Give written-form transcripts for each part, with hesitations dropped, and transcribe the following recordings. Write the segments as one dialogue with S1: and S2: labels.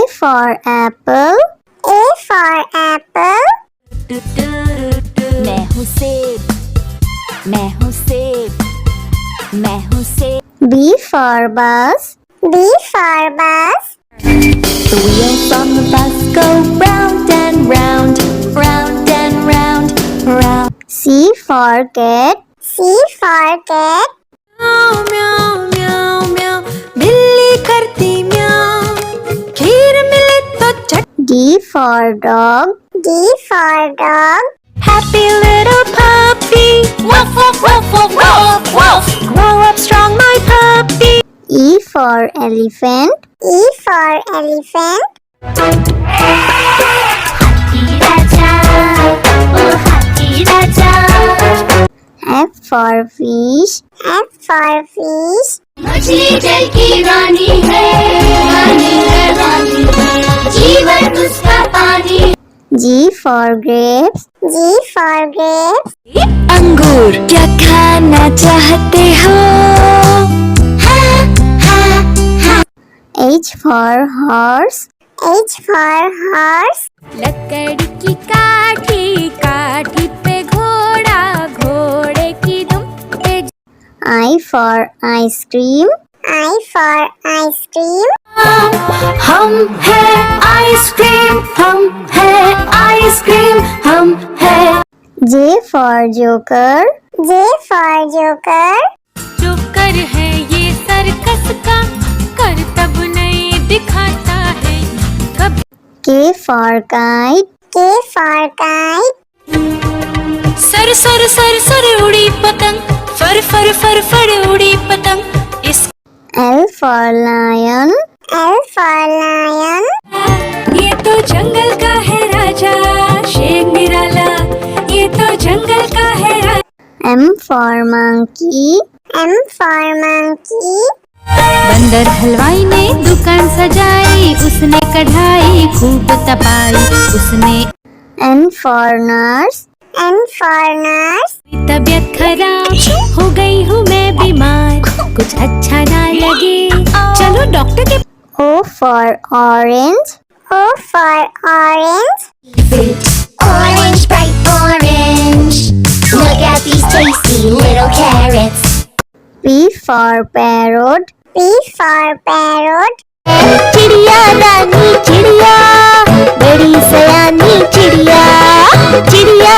S1: for apple. A for apple.
S2: मैं हूँ सेब, मैं हूँ सेब, मैं हूँ सेब।
S1: B for bus. B for bus.
S2: The wheels on the bus go round and round, round and round, round.
S1: C for cat. C for cat.
S2: म्याऊ म्याऊ म्याऊ म्याऊ, बिल्ली करती म्याऊ, खीर मिले तो चट।
S1: D for dog. D for dog.
S2: Happy little puppy, woof woof woof woof woof woof. Grow up strong, my puppy.
S1: E for elephant. E for elephant.
S2: हाथी राजा, ओ हाथी राजा।
S1: F for fish. F for fish.
S2: मछली जल की रानी है, रानी है, रानी है, जीवन उसका पानी।
S1: G for grapes. G for grapes.
S2: अंगूर क्या खाना चाहते हो?
S1: H for horse. H for horse.
S2: लकड़ी की काठी, काठी पे घोड़ा, घोड़े की दुम पे।
S1: I for ice cream. I for ice cream.
S2: हम है आइसक्रीम, हम है आइसक्रीम, हम है।
S1: J for joker. J for joker.
S2: Joker है ये सर्कस का, करतब नहीं दिखाता है कब।
S1: K for kite. K for kite.
S2: Sir sir sir sir उड़ी पतंग, फर फर फर फर उड़ी पतंग। इस
S1: L for lion. L for lion.
S2: ये तो जंगल का है राजा, शेर निराला, ये तो जंगल का है राजा।
S1: M for monkey. M for monkey.
S2: बंदर हलवाई ने दुकान सजाई, उसने कढ़ाई खूब तपाई, उसने।
S1: N for nurse. N for nurse.
S2: तबीयत खराब हो गई हूँ मैं बीमार, कुछ अच्छा ना लगे, चलो डॉक्टर के।
S1: O for orange. O for orange.
S3: Orange, bright orange. Look at these tasty little carrots.
S1: P for parrot. P for parrot.
S3: चिड़िया रानी चिड़िया, बड़ी सयानी चिड़िया, चिड़िया।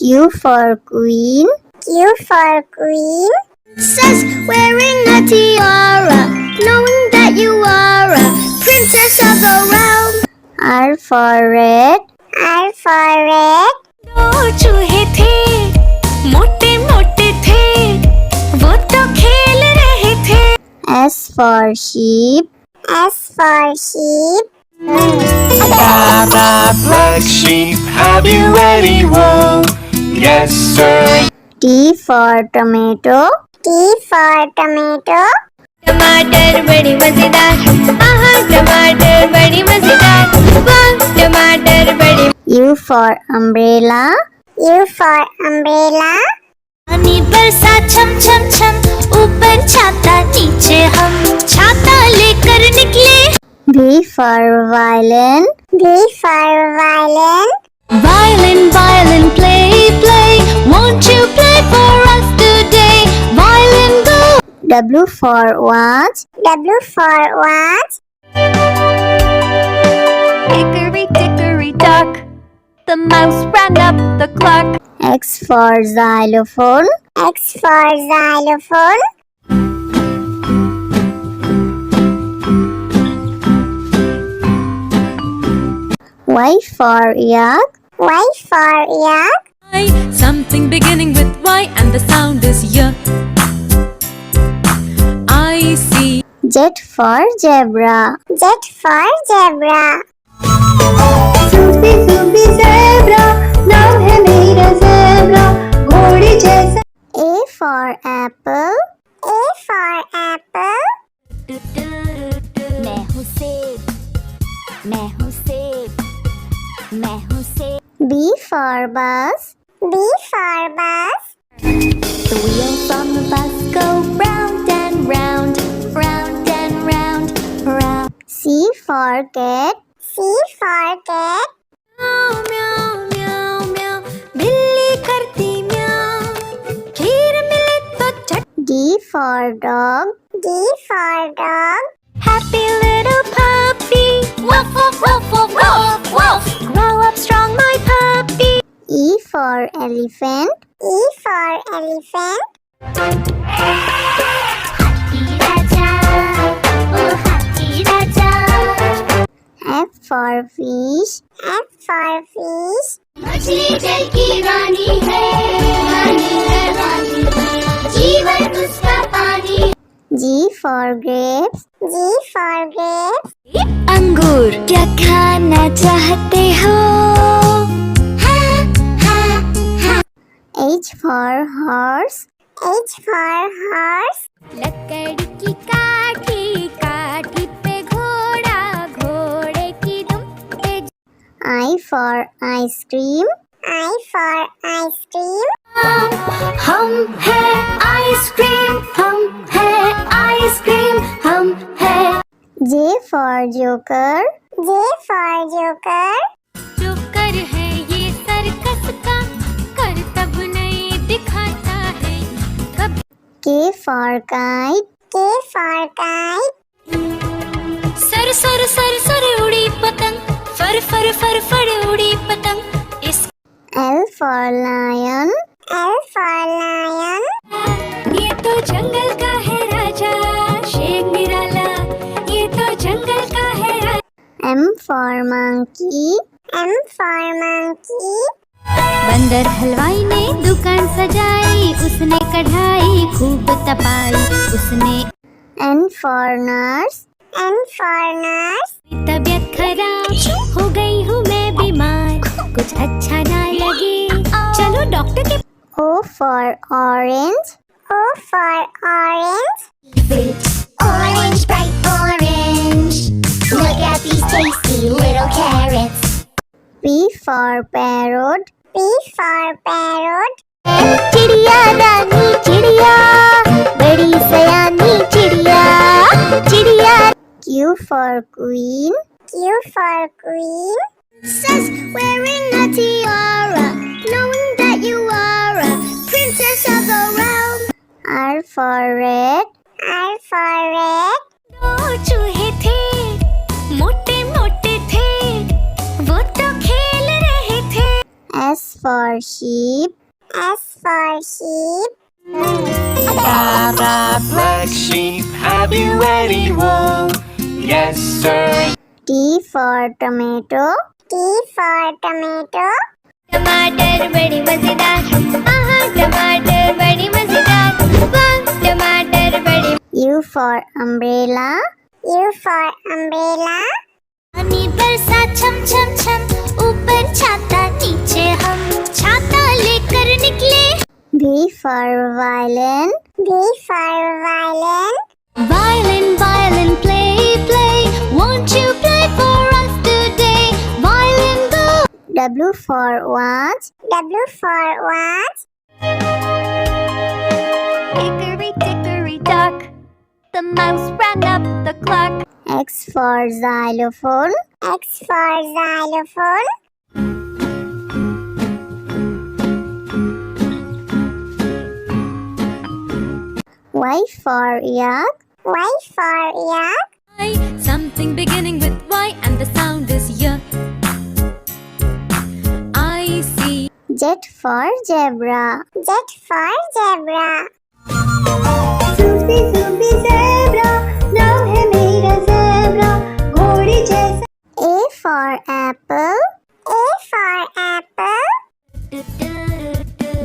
S1: Q for queen. Q for queen.
S3: Princess wearing a tiara, knowing that you are a princess of the realm.
S1: R for red. R for red.
S2: दो चूहे थे, मोटे मोटे थे, वो तो खेल रहे थे।
S1: S for sheep. S for sheep.
S4: Baba, black sheep, have you any wool? Yes, sir.
S1: T for tomato. T for tomato.
S2: टमाटर बड़ी मजेदार, आहा टमाटर बड़ी मजेदार, वाह टमाटर बड़ी।
S1: U for umbrella. U for umbrella.
S2: पानी बरसा छम छम छम, ऊपर छाता नीचे हम, छाता लेकर निकले।
S1: V for violin. V for violin.
S2: Violin, violin, play, play, won't you play for us today? Violin, go.
S1: W for watch. W for watch.
S2: Hickory dickory dock, the mouse ran up the clock.
S1: X for xylophone. X for xylophone. Y for yak. Y for yak.
S2: Something beginning with Y and the sound is Y. I see.
S1: Z for zebra. Z for zebra. Sufi Sufi zebra, नाम है मेरा zebra, घोड़े जैसा। A for apple. A for apple.
S2: मैं हूँ सेब, मैं हूँ सेब, मैं हूँ सेब।
S1: B for bus. B for bus.
S2: The wheels on the bus go round and round, round and round, round.
S1: C for cat. C for cat.
S3: म्याऊ म्याऊ म्याऊ म्याऊ बिल्ली करती म्याऊ खीर मिले तो चट
S1: D for dog. D for dog.
S3: Happy little puppy woof woof woof woof woof woof grow up strong my puppy
S1: E for elephant. E for elephant.
S2: हाथी राजा ओ हाथी राजा
S1: F for fish. F for fish.
S2: मछली जल की रानी है रानी जीवन उसका पानी
S1: G for grapes. G for grapes.
S3: अंगूर क्या खाना चाहते हो
S1: H for horse. H for horse.
S3: लकड़ी की काठी काठी पे घोड़ा घोड़े की दुम पे
S1: I for ice cream. I for ice cream.
S3: हम है आइसक्रीम हम है आइसक्रीम हम है
S1: J for joker. J for joker.
S3: जो कर है ये सर्कस का करतब नहीं दिखाता है कभी
S1: K for kite. K for kite.
S3: Sir sir sir sir उड़ी पतंग फर फर फर फर उड़ी पतंग इस
S1: L for lion. L for lion.
S3: ये तो जंगल का है राजा शेर निराला ये तो जंगल का है राजा
S1: M for monkey. M for monkey.
S3: बंदर हलवाई ने दुकान सजाई उसने कढ़ाई खूब तपाई उसने
S1: N for nurse. N for nurse.
S3: तबीयत खराब हो गई हूँ मैं बीमार कुछ अच्छा ना लगे चलो डॉक्टर के
S1: O for orange. O for orange.
S2: orange bright orange look at these tasty little carrots
S1: P for parrot. P for parrot.
S3: चिड़िया रानी चिड़िया बड़ी सयानी चिड़िया चिड़िया
S1: Q for queen. Q for queen.
S3: Princess wearing a tiara knowing that you are a princess of the realm
S1: R for red. R for red.
S3: दो चूहे थे मोटे मोटे थे वो तो खेल रहे थे
S1: S for sheep. S for sheep.
S4: Black sheep, have you any wool? Yes, sir.
S1: T for tomato. T for tomato.
S3: टमाटर बड़ी मजेदार आहा टमाटर बड़ी मजेदार वाह टमाटर बड़ी
S1: U for umbrella. U for umbrella.
S2: पानी बरसा छम छम छम ऊपर छाता नीचे हम छाता लेकर निकले
S1: V for violin. V for violin.
S3: violin violin play play won't you play for us today violin go
S1: W for watch. W for watch.
S3: hickory dickory dock the mouse ran up the clock
S1: X for xylophone. X for xylophone. Y for yak. Y for yak.
S3: something beginning with Y and the sound is Y I see
S1: Z for zebra. Z for zebra. Sufi Sufi zebra, नाम है मेरा zebra, घोड़े जैसा. A for apple. A for apple.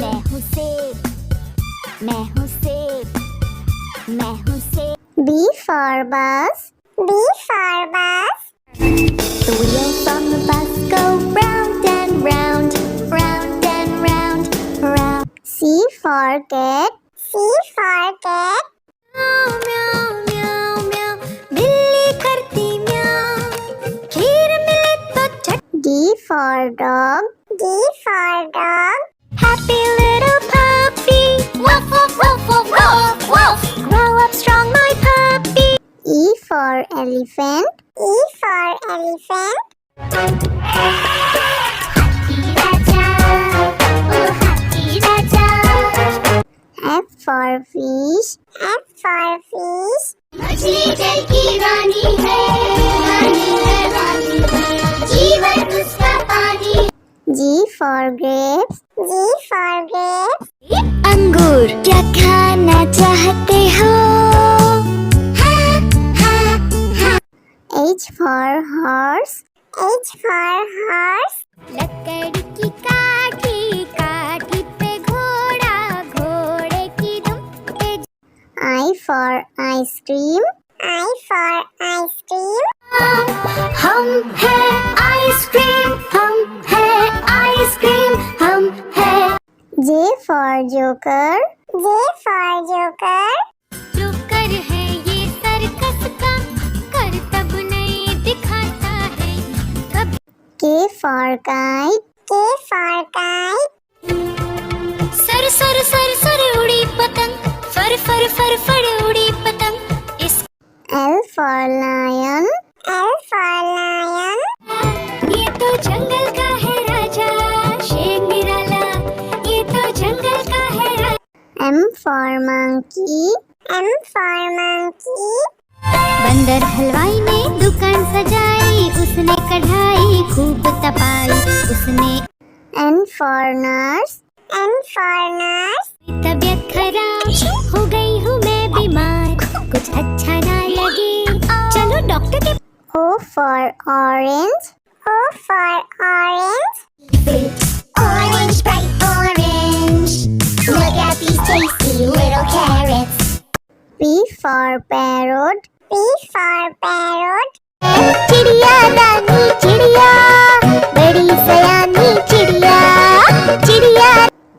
S3: मैं हूँ सेब मैं हूँ सेब मैं हूँ सेब
S1: B for bus. B for bus.
S3: The wheels on the bus go round and round, round and round, round.
S1: C for cat. C for cat.
S3: म्याऊ म्याऊ म्याऊ म्याऊ बिल्ली करती म्याऊ खीर मिले तो चट
S1: D for dog. D for dog.
S3: Happy little puppy woof woof woof woof woof woof grow up strong my puppy
S1: E for elephant. E for elephant. F for fish. F for fish.
S2: मछली जल की रानी है, रानी है, रानी है, जीवन उसका पानी।
S1: G for grapes. G for grapes.
S2: अंगूर क्या खाना चाहते हो?
S1: H for horse. H for horse.
S2: लकड़ी की काठी, काठी पे घोड़ा, घोड़े की दुम पे।
S1: I for ice cream. I for ice cream.
S2: हम हैं आइसक्रीम, हम हैं आइसक्रीम, हम हैं।
S1: J for joker. J for joker.
S2: Joker है ये सर्कस का, करतब नहीं दिखाता है कभी।
S1: K for kite. K for kite.
S2: Sir sir sir sir उड़ी पतंग, फर फर फर फर उड़ी पतंग। इस
S1: L for lion. L for lion.
S3: ये तो जंगल का है राजा शेर निराला, ये तो जंगल का है राजा।
S1: M for monkey. M for monkey.
S2: बंदर हलवाई ने दुकान सजाई, उसने कढ़ाई खूब तपाई, उसने।
S1: N for nurse. N for nurse.
S2: तबीयत खराब हो गई हूँ मैं बीमार, कुछ अच्छा ना लगे चलो डॉक्टर के।
S1: O for orange. O for orange.
S2: Orange, bright orange, look at these tasty little carrots.
S1: P for parrot. P for parrot.
S2: चिड़िया दानी चिड़िया, बड़ी सयानी चिड़िया, चिड़िया।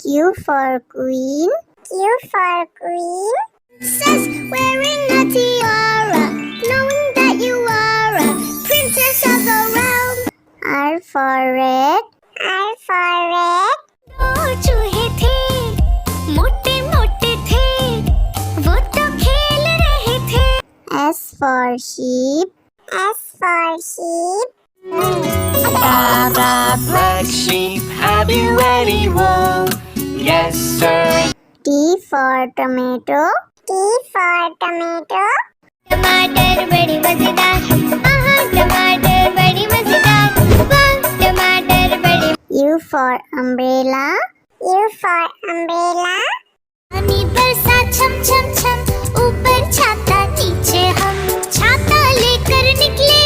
S1: Q for queen. Q for queen.
S2: Princess wearing a tiara, knowing that you are a princess of the realm.
S1: R for red. R for red.
S2: दो चूहे थे, मोटे मोटे थे, वो तो खेल रहे थे।
S1: S for sheep. S for sheep.
S4: Black sheep, have you any wool? Yes, sir.
S1: T for tomato. T for tomato.
S2: टमाटर बड़ी मजेदार, आहा टमाटर बड़ी मजेदार, वाह टमाटर बड़ी।
S1: U for umbrella. U for umbrella.
S2: पानी बरसा छम छम छम, ऊपर छाता नीचे हम, छाता लेकर निकले।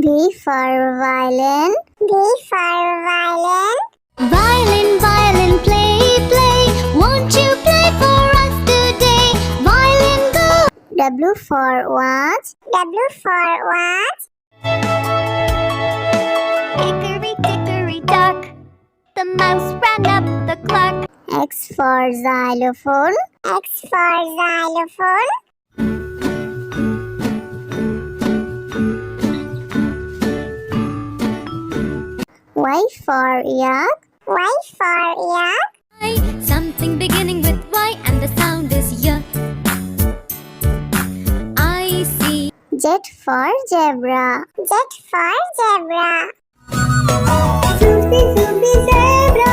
S1: V for violin. V for violin.
S2: Violin, violin, play, play, won't you play for us today? Violin, go.
S1: W for watch. W for watch.
S2: Hickory dickory dock, the mouse ran up the clock.
S1: X for xylophone. X for xylophone. Y for yak. Y for yak.
S2: Something beginning with Y and the sound is Y. I see.
S1: Z for zebra. Z for zebra. Zoopy, zoopy, zebra.